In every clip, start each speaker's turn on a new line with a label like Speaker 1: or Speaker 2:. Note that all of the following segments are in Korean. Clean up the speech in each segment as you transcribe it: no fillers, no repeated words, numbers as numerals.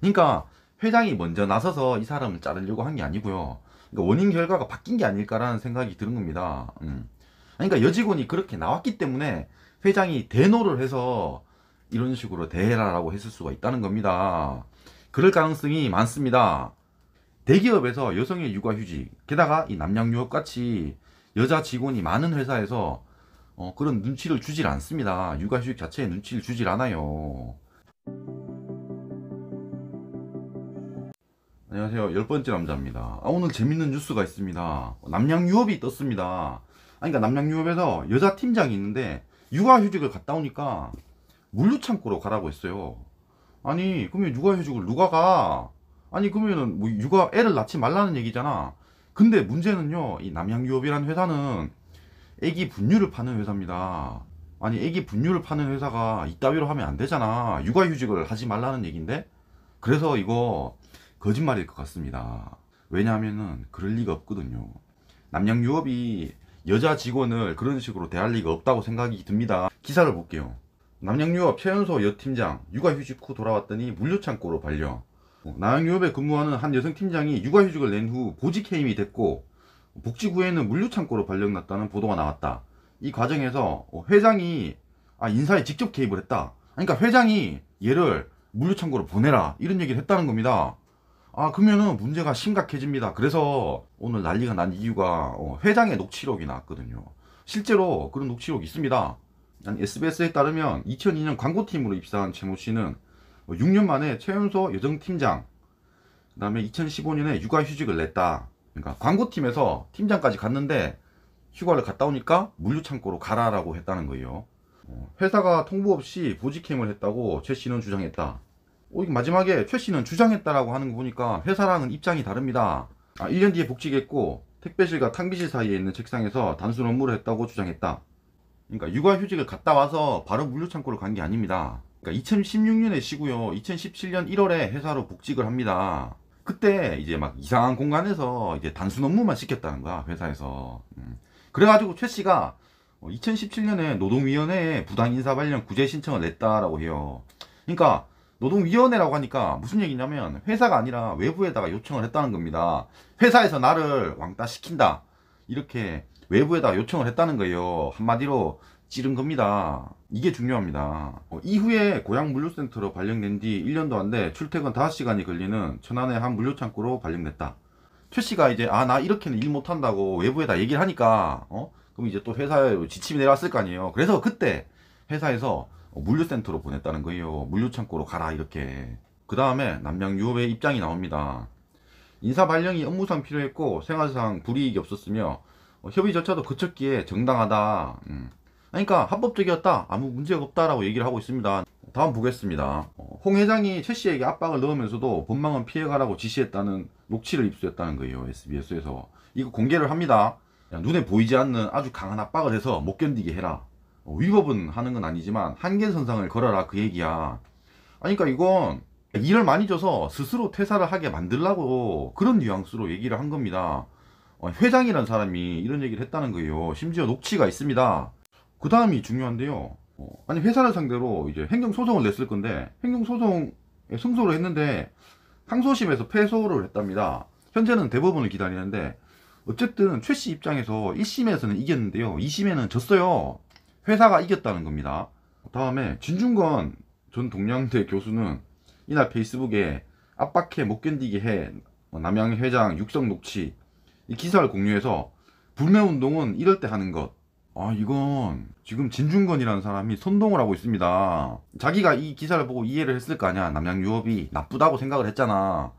Speaker 1: 그러니까 회장이 먼저 나서서 이 사람을 자르려고 한 게 아니고요. 그러니까 원인 결과가 바뀐 게 아닐까라는 생각이 드는 겁니다. 그러니까 여직원이 그렇게 나왔기 때문에 회장이 대노를 해서 이런 식으로 대해라라고 했을 수가 있다는 겁니다. 그럴 가능성이 많습니다. 대기업에서 여성의 육아휴직, 게다가 이 남양유업 같이 여자 직원이 많은 회사에서 그런 눈치를 주질 않습니다. 육아휴직 자체에 눈치를 주질 않아요. 안녕하세요. 10번째 남자입니다. 오늘 재밌는 뉴스가 있습니다. 남양유업이 떴습니다. 그러니까 남양유업에서 여자 팀장이 있는데 육아휴직을 갔다 오니까 물류창고로 가라고 했어요. 아니 그러면 육아휴직을 누가 가? 아니 그러면은 뭐 육아 애를 낳지 말라는 얘기잖아. 근데 문제는요, 이 남양유업이라는 회사는 애기 분유를 파는 회사입니다. 아니 애기 분유를 파는 회사가 이따위로 하면 안 되잖아. 육아휴직을 하지 말라는 얘기인데. 그래서 이거 거짓말일 것 같습니다. 왜냐하면은 그럴 리가 없거든요. 남양유업이 여자 직원을 그런 식으로 대할 리가 없다고 생각이 듭니다. 기사를 볼게요. 남양유업 최연소 여팀장 육아휴직 후 돌아왔더니 물류창고로 발령. 남양유업에 근무하는 한 여성 팀장이 육아휴직을 낸 후 보직 해임이 됐고 복직 후에는 물류창고로 발령났다는 보도가 나왔다. 이 과정에서 회장이 인사에 직접 개입을 했다. 그러니까 회장이 얘를 물류창고로 보내라 이런 얘기를 했다는 겁니다. 그러면은 문제가 심각해집니다. 그래서 오늘 난리가 난 이유가 회장의 녹취록이 나왔거든요. 실제로 그런 녹취록이 있습니다. SBS에 따르면 2002년 광고팀으로 입사한 최모 씨는 6년 만에 최연소 여정팀장, 그 다음에 2015년에 육아휴직을 냈다. 그러니까 광고팀에서 팀장까지 갔는데 휴가를 갔다 오니까 물류창고로 가라라고 했다는 거예요. 회사가 통보 없이 보직행을 했다고 최 씨는 주장했다. 이게 마지막에 최 씨는 주장했다라고 하는 거 보니까 회사랑은 입장이 다릅니다. 1년 뒤에 복직했고 택배실과 탕비실 사이에 있는 책상에서 단순 업무를 했다고 주장했다. 그러니까 육아휴직을 갔다 와서 바로 물류창고를 간 게 아닙니다. 그러니까 2016년에 쉬고요. 2017년 1월에 회사로 복직을 합니다. 그때 이제 막 이상한 공간에서 이제 단순 업무만 시켰다는 거야, 회사에서. 그래가지고 최 씨가 2017년에 노동위원회에 부당인사발령 구제 신청을 냈다라고 해요. 그러니까 노동위원회라고 하니까 무슨 얘기냐면 회사가 아니라 외부에다가 요청을 했다는 겁니다. 회사에서 나를 왕따 시킨다, 이렇게 외부에다 요청을 했다는 거예요. 한마디로 찌른 겁니다. 이게 중요합니다. 이후에 고양 물류센터로 발령된 뒤 1년도 안 돼 출퇴근 5시간이 걸리는 천안의 한 물류창고로 발령됐다. 최 씨가 이제 나 이렇게는 일 못한다고 외부에다 얘기를 하니까 그럼 이제 또 회사에 지침이 내려왔을 거 아니에요. 그래서 그때 회사에서 물류센터로 보냈다는 거예요. 물류창고로 가라 이렇게. 그 다음에 남양유업의 입장이 나옵니다. 인사 발령이 업무상 필요했고 생활상 불이익이 없었으며 협의 절차도 거쳤기에 정당하다. 그러니까 합법적이었다, 아무 문제가 없다라고 얘기를 하고 있습니다. 다음 보겠습니다. 홍 회장이 최 씨에게 압박을 넣으면서도 법망은 피해가라고 지시했다는 녹취를 입수했다는 거예요. SBS에서 이거 공개를 합니다. 눈에 보이지 않는 아주 강한 압박을 해서 못 견디게 해라. 위법은 하는 건 아니지만 한계선상을 걸어라, 그 얘기야. 그러니까 이건 일을 많이 줘서 스스로 퇴사를 하게 만들라고 그런 뉘앙스로 얘기를 한 겁니다. 회장이란 사람이 이런 얘기를 했다는 거예요. 심지어 녹취가 있습니다. 그 다음이 중요한데요. 아니 회사를 상대로 이제 행정소송을 냈을 건데 행정소송에 승소를 했는데 항소심에서 패소를 했답니다. 현재는 대법원을 기다리는데 어쨌든 최 씨 입장에서 1심에서는 이겼는데요, 2심에는 졌어요. 회사가 이겼다는 겁니다. 다음에 진중권 전 동양대 교수는 이날 페이스북에 압박해 못 견디게 해 남양 회장 육성 녹취, 이 기사를 공유해서 불매운동은 이럴 때 하는 것. 이건 지금 진중권이라는 사람이 선동을 하고 있습니다. 자기가 이 기사를 보고 이해를 했을 거 아니야. 남양유업이 나쁘다고 생각을 했잖아.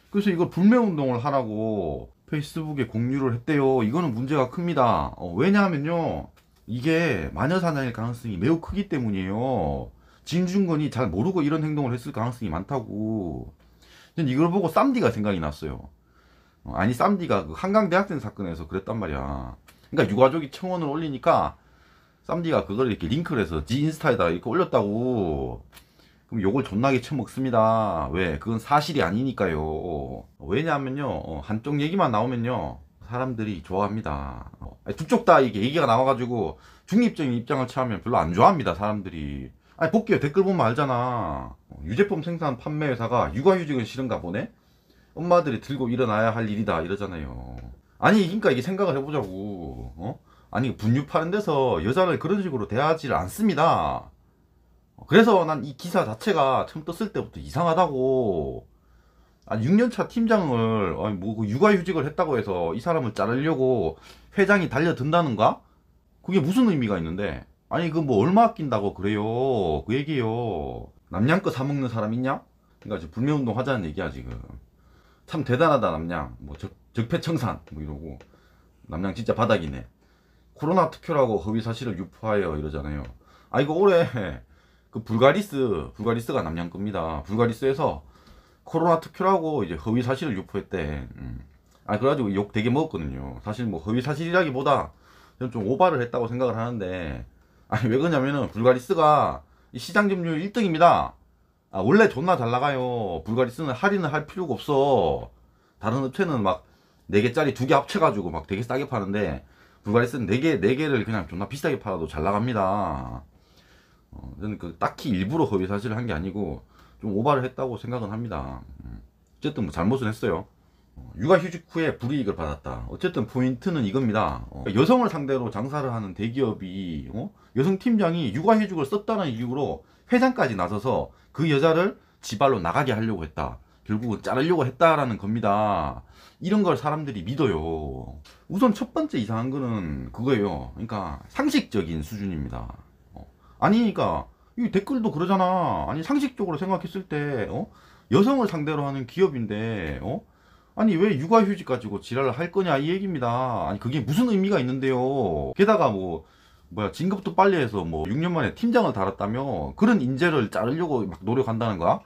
Speaker 1: 그래서 이걸 불매운동을 하라고 페이스북에 공유를 했대요. 이거는 문제가 큽니다. 왜냐하면요, 이게 마녀사냥일 가능성이 매우 크기 때문이에요. 진중권이 잘 모르고 이런 행동을 했을 가능성이 많다고. 전 이걸 보고 쌈디가 생각이 났어요. 쌈디가 그 한강대학생 사건에서 그랬단 말이야. 그러니까 유가족이 청원을 올리니까 쌈디가 그걸 이렇게 링크를 해서 지 인스타에다 이렇게 올렸다고. 그럼 욕을 존나게 쳐먹습니다. 왜? 그건 사실이 아니니까요. 왜냐하면요, 한쪽 얘기만 나오면요 사람들이 좋아합니다. 두 쪽 다 이게 얘기가 나와가지고 중립적인 입장을 취하면 별로 안 좋아합니다, 사람들이. 아니 볼게요. 댓글 보면 알잖아. 유제품 생산 판매 회사가 육아휴직은 싫은가 보네. 엄마들이 들고 일어나야 할 일이다 이러잖아요. 아니 그러니까 이게 생각을 해보자고. 아니 분유 파는 데서 여자를 그런 식으로 대하지를 않습니다. 그래서 난 이 기사 자체가 처음 떴을 때부터 이상하다고. 아니 6년차 팀장을 아니 뭐그 육아휴직을 했다고 해서 이 사람을 자르려고 회장이 달려든다는가? 그게 무슨 의미가 있는데? 아니 그 뭐 얼마 아낀다고 그래요. 그 얘기요. 남양 거 사먹는 사람 있냐? 그러니까 지금 불매운동 하자는 얘기야 지금. 참 대단하다 남양. 뭐 적폐청산 뭐 이러고. 남양 진짜 바닥이네. 코로나 특효라고 허위 사실을 유포하여 이러잖아요. 아 이거 올해 그 불가리스가 남양 겁니다. 불가리스에서 코로나 특효라고 이제 허위 사실을 유포했대. 아 그래가지고 욕 되게 먹었거든요. 사실 뭐 허위 사실이라기보다 저는 좀 오바를 했다고 생각을 하는데, 아니 왜 그러냐면은 불가리스가 이 시장 점유율 1등입니다. 아 원래 존나 잘 나가요. 불가리스는 할인을 할 필요가 없어. 다른 업체는 막 4개짜리 2개 합쳐가지고 막 되게 싸게 파는데 불가리스는 4개를 그냥 존나 비싸게 팔아도 잘 나갑니다. 저는 그 딱히 일부러 허위 사실을 한 게 아니고 좀 오바를 했다고 생각은 합니다. 어쨌든 뭐 잘못은 했어요. 육아휴직 후에 불이익을 받았다. 어쨌든 포인트는 이겁니다. 여성을 상대로 장사를 하는 대기업이 여성 팀장이 육아휴직을 썼다는 이유로 회장까지 나서서 그 여자를 지발로 나가게 하려고 했다. 결국은 자르려고 했다라는 겁니다. 이런 걸 사람들이 믿어요. 우선 첫 번째 이상한 거는 그거예요. 그러니까 상식적인 수준입니다. 아니 그러니까 이 댓글도 그러잖아. 아니 상식적으로 생각했을 때 여성을 상대로 하는 기업인데 아니 왜 육아휴직 가지고 지랄을 할 거냐 이 얘기입니다. 아니 그게 무슨 의미가 있는데요. 게다가 뭐 뭐야 진급도 빨리 해서 뭐 6년 만에 팀장을 달았다며 그런 인재를 자르려고 막 노력한다는 거야.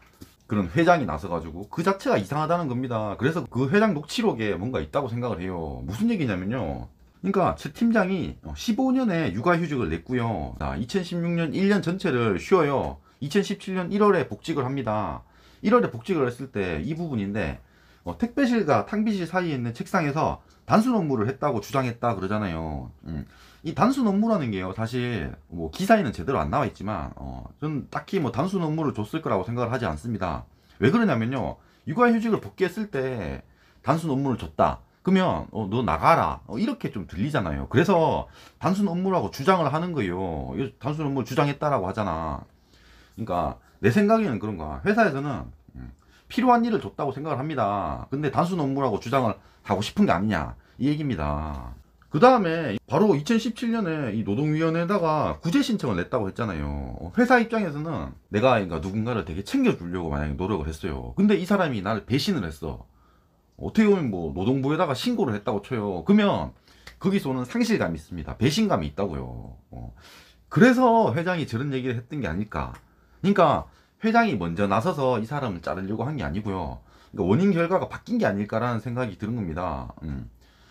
Speaker 1: 그런 회장이 나서가지고 그 자체가 이상하다는 겁니다. 그래서 그 회장 녹취록에 뭔가 있다고 생각을 해요. 무슨 얘기냐면요. 그러니까 최 팀장이 15년에 육아휴직을 냈고요. 2016년 1년 전체를 쉬어요. 2017년 1월에 복직을 합니다. 1월에 복직을 했을 때 이 부분인데 택배실과 탕비실 사이에 있는 책상에서 단순 업무를 했다고 주장했다 그러잖아요. 이 단순 업무라는 게요, 사실 뭐 기사에는 제대로 안 나와 있지만 저는 딱히 뭐 단순 업무를 줬을 거라고 생각을 하지 않습니다. 왜 그러냐면요, 육아휴직을 복귀했을 때 단순 업무를 줬다 그러면 너 나가라 이렇게 좀 들리잖아요. 그래서 단순 업무라고 주장을 하는 거예요. 단순 업무를 주장했다라고 하잖아. 그러니까 내 생각에는 그런 거야. 회사에서는 필요한 일을 줬다고 생각을 합니다. 근데 단순 업무라고 주장을 하고 싶은 게 아니냐 이 얘기입니다. 그 다음에 바로 2017년에 이 노동위원회에다가 구제 신청을 냈다고 했잖아요. 회사 입장에서는 내가 그러니까 누군가를 되게 챙겨주려고 만약에 노력을 했어요. 근데 이 사람이 나를 배신을 했어. 어떻게 보면 뭐 노동부에다가 신고를 했다고 쳐요. 그러면 거기서 오는 상실감이 있습니다. 배신감이 있다고요. 그래서 회장이 저런 얘기를 했던 게 아닐까. 그러니까 회장이 먼저 나서서 이 사람을 자르려고 한 게 아니고요. 그러니까 원인 결과가 바뀐 게 아닐까라는 생각이 드는 겁니다.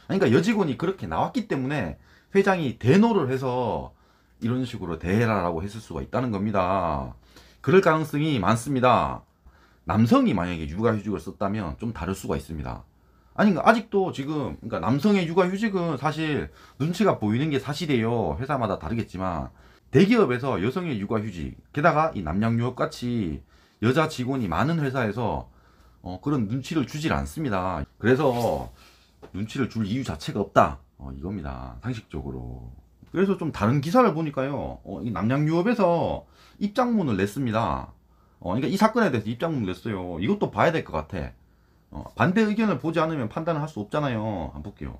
Speaker 1: 그러니까 여직원이 그렇게 나왔기 때문에 회장이 대노를 해서 이런 식으로 대해라라고 했을 수가 있다는 겁니다. 그럴 가능성이 많습니다. 남성이 만약에 육아휴직을 썼다면 좀 다를 수가 있습니다. 아니 그러니까 아직도 지금 그러니까 남성의 육아휴직은 사실 눈치가 보이는 게 사실이에요. 회사마다 다르겠지만 대기업에서 여성의 육아휴직, 게다가 이 남양유업 같이 여자 직원이 많은 회사에서 그런 눈치를 주질 않습니다. 그래서 눈치를 줄 이유 자체가 없다 이겁니다, 상식적으로. 그래서 좀 다른 기사를 보니까요, 이 남양유업에서 입장문을 냈습니다. 그러니까 이 사건에 대해서 입장문을 냈어요. 이것도 봐야 될 것 같아. 반대 의견을 보지 않으면 판단을 할 수 없잖아요. 한번 볼게요.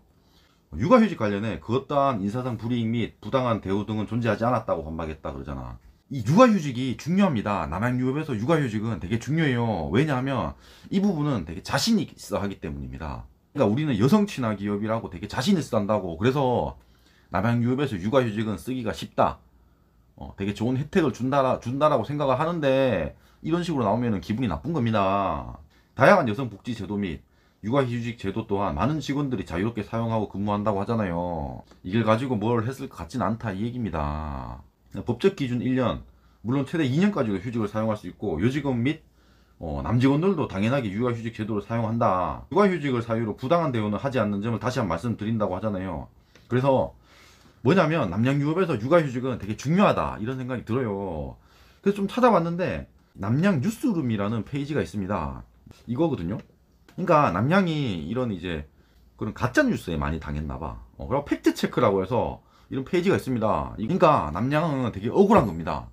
Speaker 1: 육아휴직 관련해 그 어떠한 인사상 불이익 및 부당한 대우 등은 존재하지 않았다고 반박했다 그러잖아. 이 육아휴직이 중요합니다. 남양유업에서 육아휴직은 되게 중요해요. 왜냐하면 이 부분은 되게 자신 있어 하기 때문입니다. 그러니까 우리는 여성 친화 기업이라고 되게 자신 있어 한다고. 그래서 남양유업에서 육아휴직은 쓰기가 쉽다. 되게 좋은 혜택을 준다라고 생각을 하는데 이런 식으로 나오면 기분이 나쁜 겁니다. 다양한 여성 복지 제도 및 육아휴직 제도 또한 많은 직원들이 자유롭게 사용하고 근무한다고 하잖아요. 이걸 가지고 뭘 했을 것 같지는 않다 이 얘기입니다. 법적 기준 1년, 물론 최대 2년까지도 휴직을 사용할 수 있고 여직원 및 남직원들도 당연하게 육아휴직 제도를 사용한다. 육아휴직을 사유로 부당한 대우는 하지 않는 점을 다시 한번 말씀드린다고 하잖아요. 그래서 뭐냐면 남양유업에서 육아휴직은 되게 중요하다 이런 생각이 들어요. 그래서 좀 찾아봤는데 남양 뉴스룸이라는 페이지가 있습니다. 이거거든요. 그러니까 남양이 이런 이제 그런 가짜 뉴스에 많이 당했나봐. 그리고 팩트 체크라고 해서 이런 페이지가 있습니다. 그러니까 남양은 되게 억울한 겁니다.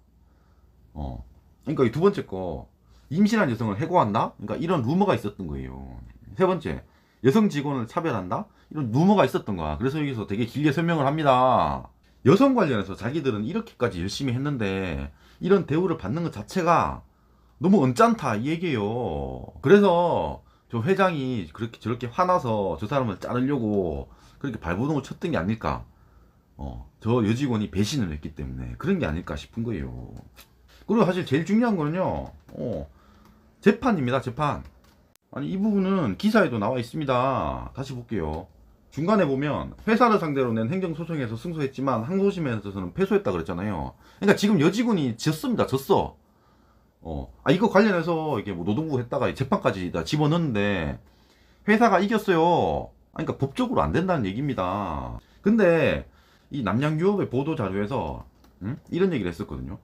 Speaker 1: 그러니까 이 두 번째 거 임신한 여성을 해고한다? 그러니까 이런 루머가 있었던 거예요. 세 번째, 여성 직원을 차별한다? 이런 루머가 있었던 거야. 그래서 여기서 되게 길게 설명을 합니다. 여성 관련해서 자기들은 이렇게까지 열심히 했는데 이런 대우를 받는 것 자체가 너무 언짢다 이 얘기예요. 그래서 저 회장이 그렇게 저렇게 화나서 저 사람을 자르려고 그렇게 발버둥을 쳤던 게 아닐까. 저 여직원이 배신을 했기 때문에 그런 게 아닐까 싶은 거예요. 그리고 사실 제일 중요한 거는요, 재판입니다, 재판. 아니, 이 부분은 기사에도 나와 있습니다. 다시 볼게요. 중간에 보면 회사를 상대로 낸 행정소송에서 승소했지만 항소심에서는 패소했다 그랬잖아요. 그러니까 지금 여직원이 졌습니다. 졌어. 이거 관련해서 이게 뭐 노동부 했다가 재판까지 다 집어넣는데 회사가 이겼어요. 그러니까 법적으로 안 된다는 얘기입니다. 근데 이 남양유업의 보도 자료에서 이런 얘기를 했었거든요.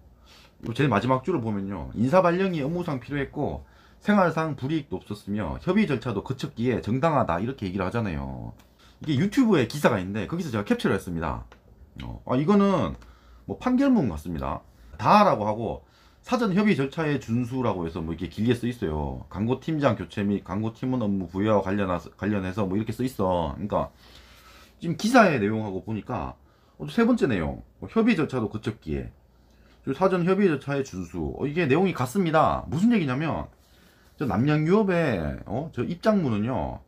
Speaker 1: 제일 마지막 줄을 보면요, 인사발령이 업무상 필요했고 생활상 불이익도 없었으며 협의 절차도 거쳤기에 정당하다 이렇게 얘기를 하잖아요. 이게 유튜브에 기사가 있는데 거기서 제가 캡처를 했습니다. 이거는 뭐 판결문 같습니다. 다라고 하고 사전 협의 절차의 준수라고 해서 뭐 이렇게 길게 써 있어요. 광고팀장 교체 및 광고팀원 업무 부여와 관련해서 뭐 이렇게 써 있어. 그러니까 지금 기사의 내용하고 보니까 세 번째 내용, 협의 절차도 거쳤기에 사전 협의 절차의 준수, 이게 내용이 같습니다. 무슨 얘기냐면 저 남양유업의 저 입장문은요,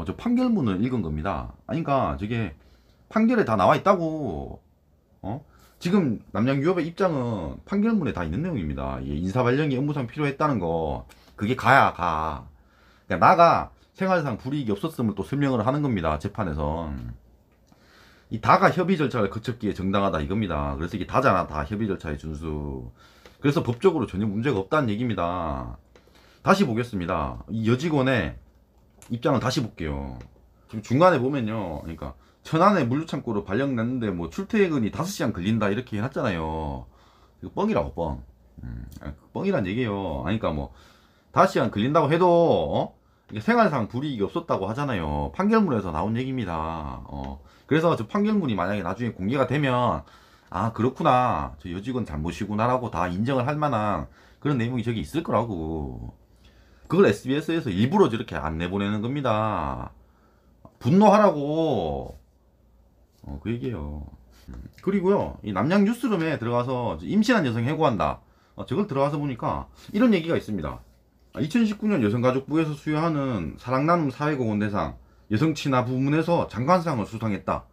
Speaker 1: 저 판결문을 읽은 겁니다. 그러니까 저게 판결에 다 나와 있다고. 지금 남양유업의 입장은 판결문에 다 있는 내용입니다. 인사발령이 업무상 필요했다는 거, 그게 가야 가. 그러니까 나가 생활상 불이익이 없었음을 또 설명을 하는 겁니다. 재판에서. 이 다가 협의 절차를 거쳤기에 정당하다 이겁니다. 그래서 이게 다잖아, 다 협의 절차의 준수. 그래서 법적으로 전혀 문제가 없다는 얘기입니다. 다시 보겠습니다. 이 여직원의 입장을 다시 볼게요. 지금 중간에 보면요, 그러니까 천안에 물류창고로 발령났는데 뭐 출퇴근이 5시간 걸린다 이렇게 해놨잖아요. 이거 뻥이라고, 뻥. 뻥이란 얘기예요. 그러니까 뭐 5시간 걸린다고 해도 이게 생활상 불이익이 없었다고 하잖아요. 판결문에서 나온 얘기입니다. 그래서 저 판결문이 만약에 나중에 공개가 되면 그렇구나, 저 여직원 잘못이구나라고 다 인정을 할 만한 그런 내용이 저기 있을 거라고. 그걸 SBS에서 일부러 저렇게 안 내보내는 겁니다. 분노하라고. 그 얘기예요. 그리고요, 이 남양 뉴스룸에 들어가서 임신한 여성 해고한다, 저걸 들어가서 보니까 이런 얘기가 있습니다. 2019년 여성가족부에서 수여하는 사랑나눔 사회공헌대상 여성친화 부문에서 장관상을 수상했다.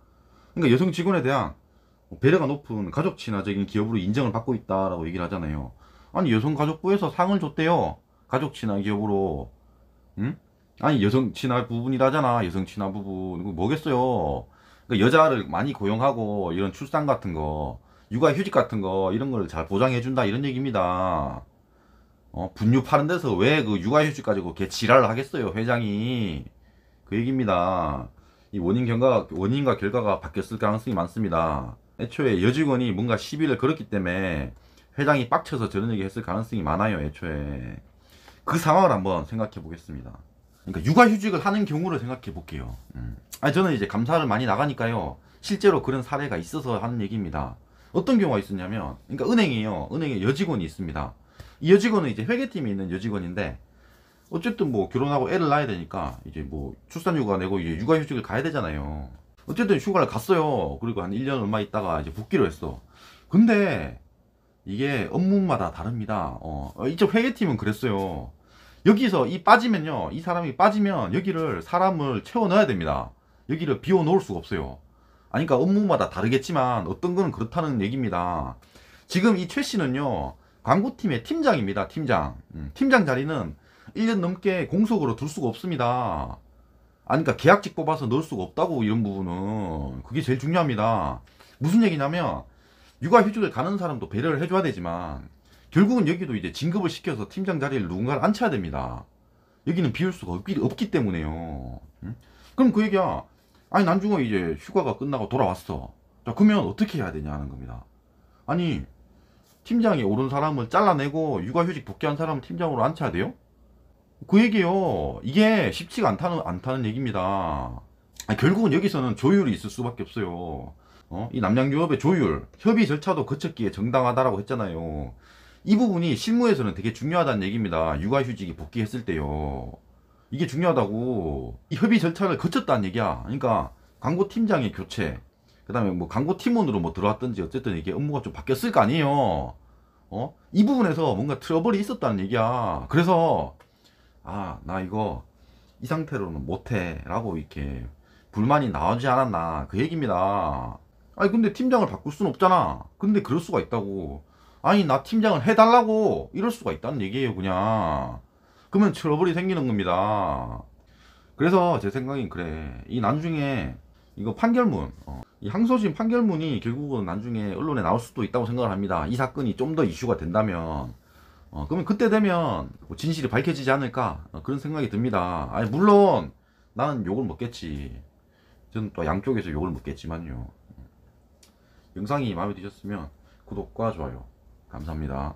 Speaker 1: 그러니까 여성 직원에 대한 배려가 높은 가족친화적인 기업으로 인정을 받고 있다라고 얘기를 하잖아요. 아니, 여성가족부에서 상을 줬대요, 가족친화 기업으로. 응? 아니, 여성친화 부분이라잖아. 여성친화 부분. 이거 뭐겠어요. 그러니까 여자를 많이 고용하고 이런 출산 같은 거, 육아휴직 같은 거, 이런 걸 잘 보장해준다 이런 얘기입니다. 분유 파는 데서 왜 그 육아휴직 가지고 걔 지랄을 하겠어요, 회장이. 그 얘기입니다. 이 원인과 결과가 바뀌었을 가능성이 많습니다. 애초에 여직원이 뭔가 시비를 걸었기 때문에 회장이 빡쳐서 저런 얘기 했을 가능성이 많아요, 애초에. 그 상황을 한번 생각해 보겠습니다. 그러니까 육아휴직을 하는 경우를 생각해 볼게요. 저는 이제 감사를 많이 나가니까요, 실제로 그런 사례가 있어서 하는 얘기입니다. 어떤 경우가 있었냐면, 그러니까 은행이에요. 은행에 여직원이 있습니다. 이 여직원은 이제 회계팀에 있는 여직원인데, 어쨌든 뭐 결혼하고 애를 낳아야 되니까 이제 뭐 출산휴가 내고 이제 육아휴직을 가야 되잖아요. 어쨌든 휴가를 갔어요. 그리고 한 1년 얼마 있다가 이제 복귀를 했어. 근데 이게 업무마다 다릅니다. 이쪽 회계팀은 그랬어요. 여기서 빠지면요, 이 사람이 빠지면 여기를 사람을 채워 넣어야 됩니다. 여기를 비워 놓을 수가 없어요. 그러니까 업무마다 다르겠지만 어떤 거는 그렇다는 얘기입니다. 지금 이 최 씨는요, 광고팀의 팀장입니다. 팀장. 팀장 자리는 1년 넘게 공석으로 둘 수가 없습니다. 그러니까 계약직 뽑아서 넣을 수가 없다고. 이런 부분은 그게 제일 중요합니다. 무슨 얘기냐면, 육아휴직을 가는 사람도 배려를 해줘야 되지만 결국은 여기도 이제 진급을 시켜서 팀장 자리를 누군가를 앉혀야 됩니다. 여기는 비울 수가 없기 때문에요. 그럼 그 얘기야, 아니 나중에 이제 휴가가 끝나고 돌아왔어. 자, 그러면 어떻게 해야 되냐 하는 겁니다. 아니, 팀장이 오른 사람을 잘라내고 육아휴직 복귀한 사람을 팀장으로 앉혀야 돼요? 그 얘기요. 이게 쉽지가 않다는 얘기입니다. 아니, 결국은 여기서는 조율이 있을 수밖에 없어요. 이 남양유업의 조율, 협의 절차도 거쳤기에 정당하다라고 했잖아요. 이 부분이 실무에서는 되게 중요하다는 얘기입니다. 육아휴직이 복귀했을 때요. 이게 중요하다고. 이 협의 절차를 거쳤다는 얘기야. 그러니까 광고팀장의 교체, 그 다음에 뭐 광고팀원으로 뭐 들어왔든지 어쨌든 이게 업무가 좀 바뀌었을 거 아니에요. 이 부분에서 뭔가 트러블이 있었다는 얘기야. 그래서 나 이거 이 상태로는 못해 라고 이렇게 불만이 나오지 않았나, 그 얘기입니다. 아니 근데 팀장을 바꿀 수는 없잖아. 근데 그럴 수가 있다고. 아니 나 팀장을 해달라고 이럴 수가 있다는 얘기예요 그냥. 그러면 트러블이 생기는 겁니다. 그래서 제 생각엔 그래, 이 나중에 이거 판결문, 이 항소심 판결문이 결국은 나중에 언론에 나올 수도 있다고 생각을 합니다. 이 사건이 좀 더 이슈가 된다면. 그러면 그때 되면 뭐 진실이 밝혀지지 않을까, 그런 생각이 듭니다. 아니 물론 나는 욕을 먹겠지. 저는 또 양쪽에서 욕을 먹겠지만요. 영상이 마음에 드셨으면 구독과 좋아요 감사합니다.